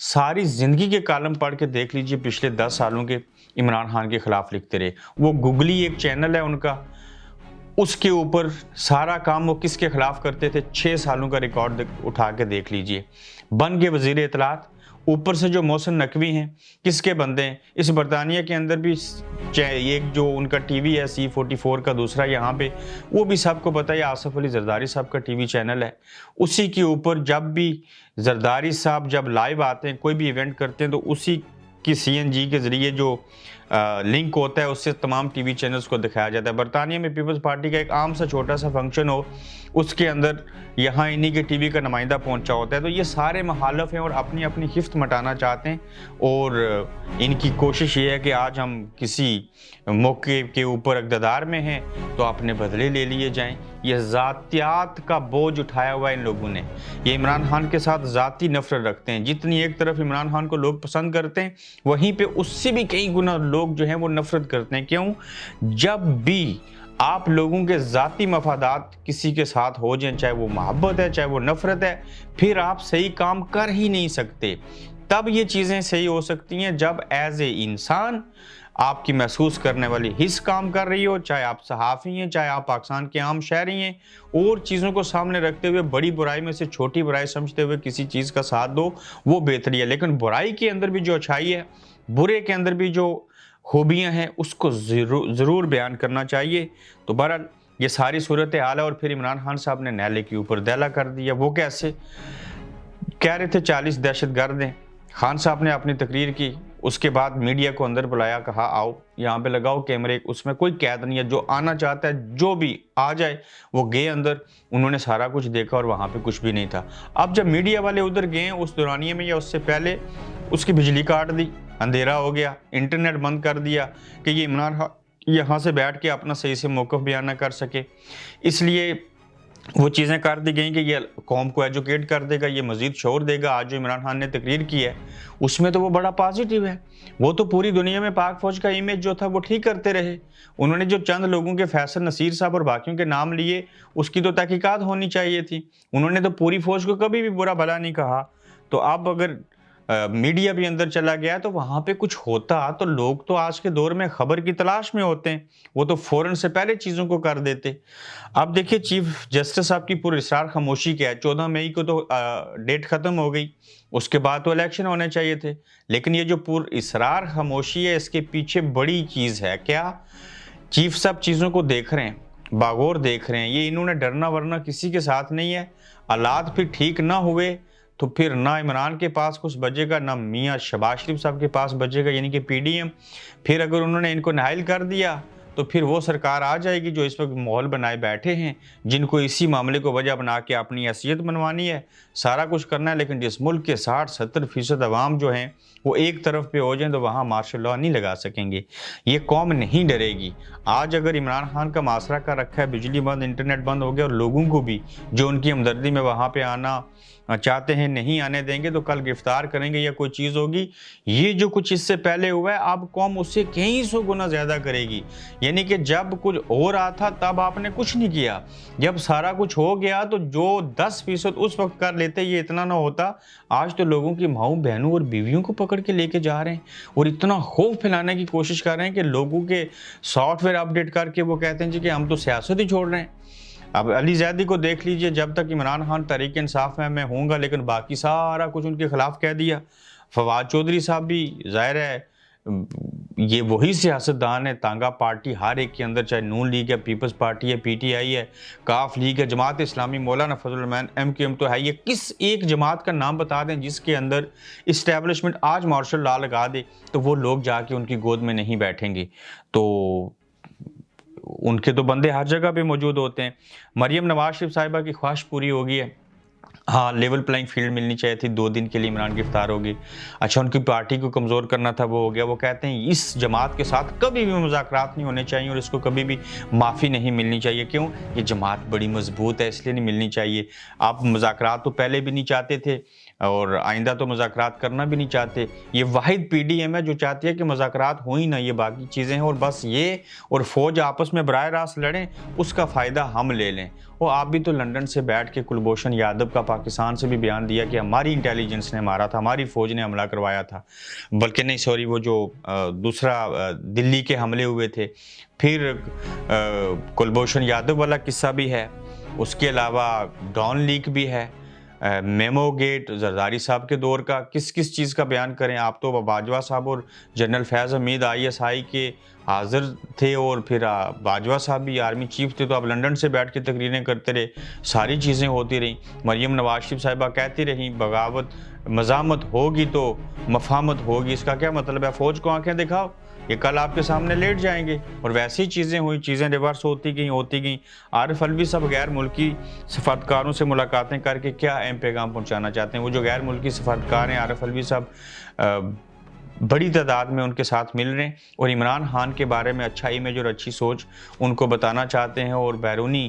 ساری زندگی کے کالم پڑھ کے دیکھ لیجئے پچھلے 10 سالوں کے عمران خان کے خلاف لکھتے رہے. وہ گوگلی ایک چینل ہے ان کا, اس کے اوپر سارا کام وہ کس کے خلاف کرتے تھے 6 سالوں کا ریکارڈ اٹھا کے دیکھ لیجئے. بن کے وزیر اطلاعات, اوپر سے جو محسن نقوی ہیں کس کے بندے ہیں. اس برطانیہ کے اندر بھی ایک جو ان کا ٹی وی ہے C44 کا, دوسرا یہاں پہ, وہ بھی سب کو پتہ ہے آصف علی زرداری صاحب کا ٹی وی چینل ہے. اسی کے اوپر جب بھی زرداری صاحب جب لائیو آتے ہیں, کوئی بھی ایونٹ کرتے ہیں, تو اسی کی CNG کے ذریعے جو لنک ہوتا ہے اس سے تمام ٹی وی چینلز کو دکھایا جاتا ہے. برطانیہ میں پیپلز پارٹی کا ایک عام سا چھوٹا سا فنکشن ہو, اس کے اندر یہاں انہی کے ٹی وی کا نمائندہ پہنچا ہوتا ہے. تو یہ سارے مخالف ہیں اور اپنی اپنی خفت مٹانا چاہتے ہیں, اور ان کی کوشش یہ ہے کہ آج ہم کسی موقع کے اوپر اقتدار میں ہیں تو اپنے بدلے لے لیے جائیں. یہ ذاتیات کا بوجھ اٹھایا ہوا ہے ان لوگوں نے. یہ عمران خان کے ساتھ ذاتی نفرت رکھتے ہیں. جتنی ایک طرف عمران خان کو لوگ پسند کرتے ہیں, وہیں پہ اس سے بھی کئی گنا لوگ جو ہیں وہ نفرت کرتے ہیں. کیوں؟ جب بھی آپ لوگوں کے ذاتی مفادات کسی کے ساتھ ہو جائیں, چاہے وہ محبت ہے چاہے وہ نفرت ہے, پھر آپ صحیح کام کر ہی نہیں سکتے. تب یہ چیزیں صحیح ہو سکتی ہیں جب ایز اے انسان آپ کی محسوس کرنے والی حص کام کر رہی ہو, چاہے آپ صحافی ہیں چاہے آپ پاکستان کے عام شہری ہیں, اور چیزوں کو سامنے رکھتے ہوئے بڑی برائی میں سے چھوٹی برائی سمجھتے ہوئے کسی چیز کا ساتھ دو, وہ بہتری ہے. لیکن برائی کے اندر بھی جو اچھائی ہے, برے کے اندر بھی جو خوبیاں ہیں, اس کو ضرور بیان کرنا چاہیے. تو بہرحال یہ ساری صورتحال ہے. اور پھر عمران خان صاحب نے نیلے کے اوپر دیلا کر دیا. وہ کیسے؟ کہہ رہے تھے 40 دہشت گرد ہیں. خان صاحب نے اپنی تقریر کی, اس کے بعد میڈیا کو اندر بلایا, کہا آؤ یہاں پہ لگاؤ کیمرے, اس میں کوئی قید نہیں ہے, جو آنا چاہتا ہے جو بھی آ جائے. وہ گئے اندر, انہوں نے سارا کچھ دیکھا اور وہاں پہ کچھ بھی نہیں تھا. اب جب میڈیا والے ادھر گئے اس دورانیے میں یا اس سے پہلے, اس کی بجلی کاٹ دی, اندھیرا ہو گیا, انٹرنیٹ بند کر دیا کہ یہ عمران خان یہاں سے بیٹھ کے اپنا صحیح سے موقف بیان نہ کر سکے. اس لیے وہ چیزیں کر دی گئیں کہ یہ قوم کو ایجوکیٹ کر دے گا, یہ مزید شعور دے گا. آج جو عمران خان نے تقریر کی ہے اس میں تو وہ بڑا پازیٹیو ہے. وہ تو پوری دنیا میں پاک فوج کا امیج جو تھا وہ ٹھیک کرتے رہے. انہوں نے جو چند لوگوں کے فیصل نصیر صاحب اور باقیوں کے نام لیے, اس کی تو تحقیقات ہونی چاہیے تھی. انہوں نے تو پوری فوج کو کبھی بھی برا بھلا نہیں کہا. تو اب اگر میڈیا بھی اندر چلا گیا تو وہاں پہ کچھ ہوتا تو لوگ تو آج کے دور میں خبر کی تلاش میں ہوتے ہیں, وہ تو فوراً سے پہلے چیزوں کو کر دیتے. اب دیکھیے چیف جسٹس صاحب کی پر اسرار خاموشی کیا ہے. 14 مئی کو تو ڈیٹ ختم ہو گئی, اس کے بعد تو الیکشن ہونے چاہیے تھے. لیکن یہ جو پر اسرار خاموشی ہے, اس کے پیچھے بڑی چیز ہے. کیا؟ چیف صاحب چیزوں کو دیکھ رہے ہیں, باغور دیکھ رہے ہیں. یہ انہوں نے ڈرنا ورنا کسی کے ساتھ نہیں ہے. حالات پھر ٹھیک نہ ہوئے تو پھر نہ عمران کے پاس کچھ بچے گا, نہ میاں شہباز شریف صاحب کے پاس بچے گا, یعنی کہ PDM. پھر اگر انہوں نے ان کو نااہل کر دیا تو پھر وہ سرکار آ جائے گی جو اس وقت ماحول بنائے بیٹھے ہیں, جن کو اسی معاملے کو وجہ بنا کے اپنی حیثیت بنوانی ہے, سارا کچھ کرنا ہے. لیکن جس ملک کے 60-70% عوام جو ہیں وہ ایک طرف پہ ہو جائیں تو وہاں مارشل لاء نہیں لگا سکیں گے. یہ قوم نہیں ڈرے گی. آج اگر عمران خان کا معاشرہ کا رکھا ہے, بجلی بند, انٹرنیٹ بند ہو گیا, اور لوگوں کو بھی جو ان کی ہمدردی میں وہاں پہ آنا چاہتے ہیں نہیں آنے دیں گے, تو کل گرفتار کریں گے یا کوئی چیز ہوگی. یہ جو کچھ اس سے پہلے ہوا ہے, اب قوم اس سے کئی سو گنا زیادہ کرے گی. یعنی کہ جب کچھ ہو رہا تھا تب آپ نے کچھ نہیں کیا, جب سارا کچھ ہو گیا تو جو 10% اس وقت کر لیتے یہ اتنا نہ ہوتا. آج تو لوگوں کی ماؤں بہنوں اور بیویوں کو پکڑ کے لے کے جا رہے ہیں, اور اتنا خوف پھیلانے کی کوشش کر رہے ہیں کہ لوگوں کے سافٹ ویئر اپڈیٹ کر کے وہ کہتے ہیں جی کہ ہم تو سیاست ہی چھوڑ رہے ہیں. اب علی زیدی کو دیکھ لیجئے, جب تک عمران خان تحریک انصاف میں ہوں گا, لیکن باقی سارا کچھ ان کے خلاف کہہ دیا. فواد چودھری صاحب بھی ظاہر ہے یہ وہی سیاستدان ہے, تانگا پارٹی ہر ایک کے اندر, چاہے نون لیگ ہے, پیپلز پارٹی ہے, PTI ہے, کاف لیگ ہے, جماعت اسلامی, مولانا فضل الرحمان, MQM تو ہے. یہ کس ایک جماعت کا نام بتا دیں جس کے اندر اسٹیبلشمنٹ آج مارشل لاء لگا دے تو وہ لوگ جا کے ان کی گود میں نہیں بیٹھیں گے. تو ان کے تو بندے ہر جگہ پہ موجود ہوتے ہیں. مریم نواز شریف صاحبہ کی خواہش پوری ہو گئی ہے. ہاں, لیول پلائنگ فیلڈ ملنی چاہیے تھی. 2 دن کے لیے عمران گرفتار ہوگی. اچھا, ان کی پارٹی کو کمزور کرنا تھا, وہ ہو گیا. وہ کہتے ہیں اس جماعت کے ساتھ کبھی بھی مذاکرات نہیں ہونے چاہیے اور اس کو کبھی بھی معافی نہیں ملنی چاہیے. کیوں؟ یہ جماعت بڑی مضبوط ہے, اس لیے نہیں ملنی چاہیے. آپ مذاکرات تو پہلے بھی نہیں چاہتے تھے اور آئندہ تو مذاکرات کرنا بھی نہیں چاہتے. یہ واحد PDM ہے جو چاہتی ہے کہ مذاکرات ہوں ہی نہ, یہ باقی چیزیں ہیں, اور بس یہ اور فوج آپس میں براہ راست لڑیں, اس کا فائدہ ہم لے لیں. وہ آپ بھی تو لندن سے بیٹھ کے کلبھوشن یادو کا پاکستان سے بھی بیان دیا کہ ہماری انٹیلیجنس نے مارا تھا، ہماری فوج نے حملہ کروایا تھا، بلکہ نہیں سوری وہ جو دوسرا دلی کے حملے ہوئے تھے. پھر کلبھوشن یادو والا قصہ بھی ہے، اس کے علاوہ ڈان لیک بھی ہے، میمو گیٹ زرداری صاحب کے دور کا. کس کس چیز کا بیان کریں؟ آپ تو باجوہ صاحب اور جنرل فیض حمید ISI کے حاضر تھے، اور پھر باجوہ صاحب بھی آرمی چیف تھے، تو آپ لندن سے بیٹھ کے تقریریں کرتے رہے، ساری چیزیں ہوتی رہیں. مریم نواز شریف صاحبہ کہتی رہیں بغاوت مزاحمت ہوگی تو مفاہمت ہوگی. اس کا کیا مطلب ہے؟ فوج کو آنکھیں دکھاؤ، یہ کل آپ کے سامنے لیٹ جائیں گے. اور ویسی چیزیں ہوئی، چیزیں ریورس ہوتی گئیں. عارف الوی صاحب غیر ملکی سفارتکاروں سے ملاقاتیں کر کے کیا اہم پیغام پہنچانا چاہتے ہیں؟ وہ جو غیر ملکی سفارتکار ہیں عارف الوی صاحب بڑی تعداد میں ان کے ساتھ مل رہے ہیں، اور عمران خان کے بارے میں اچھا امیج اور اچھی سوچ ان کو بتانا چاہتے ہیں، اور بیرونی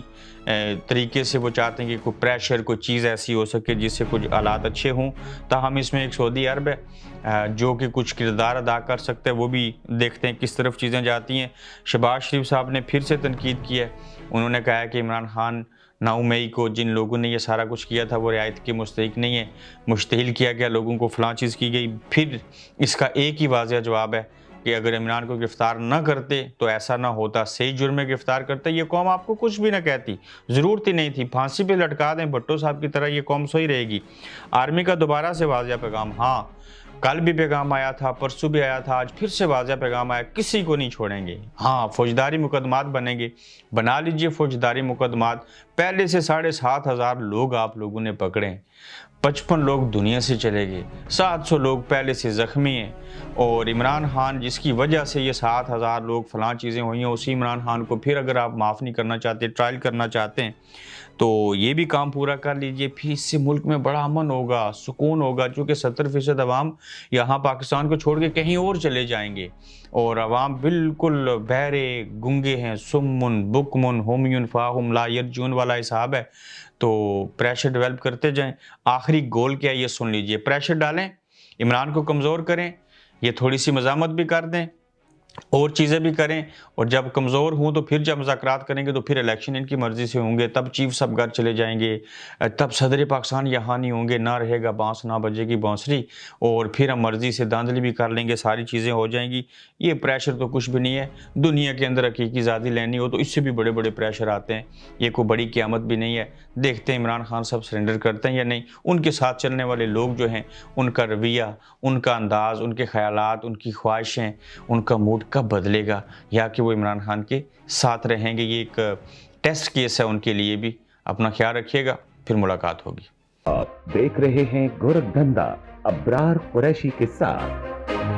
طریقے سے وہ چاہتے ہیں کہ کوئی پریشر، کوئی چیز ایسی ہو سکے جس سے کچھ حالات اچھے ہوں. تاہم اس میں ایک سعودی عرب ہے جو کہ کچھ کردار ادا کر سکتا ہے، وہ بھی دیکھتے ہیں کس طرف چیزیں جاتی ہیں. شہباز شریف صاحب نے پھر سے تنقید کی ہے، انہوں نے کہا ہے کہ عمران خان 9 مئی کو جن لوگوں نے یہ سارا کچھ کیا تھا وہ رعایت کے مستحق نہیں ہے، مشتعل کیا گیا، لوگوں کو فلاں چیز کی گئی. پھر اس کا ایک ہی واضح جواب ہے کہ اگر عمران کو گرفتار نہ کرتے تو ایسا نہ ہوتا، صحیح جرم میں گرفتار کرتے یہ قوم آپ کو کچھ بھی نہ کہتی، ضرورت ہی نہیں تھی، پھانسی پہ لٹکا دیں بھٹو صاحب کی طرح، یہ قوم سوئی رہے گی. آرمی کا دوبارہ سے واضح پیغام، ہاں کل بھی پیغام آیا تھا، پرسوں بھی آیا تھا، آج پھر سے واضح پیغام آیا، کسی کو نہیں چھوڑیں گے. ہاں فوجداری مقدمات بنیں گے، بنا لیجئے فوجداری مقدمات. پہلے سے 7,500 لوگ آپ لوگوں نے پکڑے ہیں، 55 لوگ دنیا سے چلے گئے، 700 لوگ پہلے سے زخمی ہیں، اور عمران خان جس کی وجہ سے یہ 7,000 لوگ فلاں چیزیں ہوئی ہیں، اسی عمران خان کو پھر اگر آپ معاف نہیں کرنا چاہتے، ٹرائل کرنا چاہتے ہیں تو یہ بھی کام پورا کر لیجئے. پھر اس سے ملک میں بڑا امن ہوگا، سکون ہوگا، چونکہ 70% عوام یہاں پاکستان کو چھوڑ کے کہیں اور چلے جائیں گے، اور عوام بالکل بہرے گنگے ہیں، سمن بکمن ہومیون فاہم لا یرجون والا حساب ہے. تو پریشر ڈیولپ کرتے جائیں. آخری گول کیا ہے یہ سن لیجئے، پریشر ڈالیں، عمران کو کمزور کریں، یہ تھوڑی سی مزاحمت بھی کر دیں، اور چیزیں بھی کریں، اور جب کمزور ہوں تو پھر جب مذاکرات کریں گے تو پھر الیکشن ان کی مرضی سے ہوں گے، تب چیف صاحب گھر چلے جائیں گے، تب صدر پاکستان یہاں نہیں ہوں گے، نہ رہے گا بانس نہ بجے گی بانسری، اور پھر ہم مرضی سے دھاندلی بھی کر لیں گے، ساری چیزیں ہو جائیں گی. یہ پریشر تو کچھ بھی نہیں ہے. دنیا کے اندر حقیقی آزادی لینی ہو تو اس سے بھی بڑے بڑے پریشر آتے ہیں، یہ کوئی بڑی قیامت بھی نہیں ہے. دیکھتے ہیں عمران خان صاحب سرنڈر کرتے ہیں یا نہیں. ان کے ساتھ چلنے والے لوگ جو ہیں ان کا رویہ، ان کا انداز، ان کے خیالات، ان کی خواہشیں، ان کا موڈ کب بدلے گا، یا کہ وہ عمران خان کے ساتھ رہیں گے. یہ ایک ٹیسٹ کیس ہے ان کے لیے بھی. اپنا خیال رکھیے گا، پھر ملاقات ہوگی. آپ دیکھ رہے ہیں گورکھ دھندا ابرار قریشی کے ساتھ.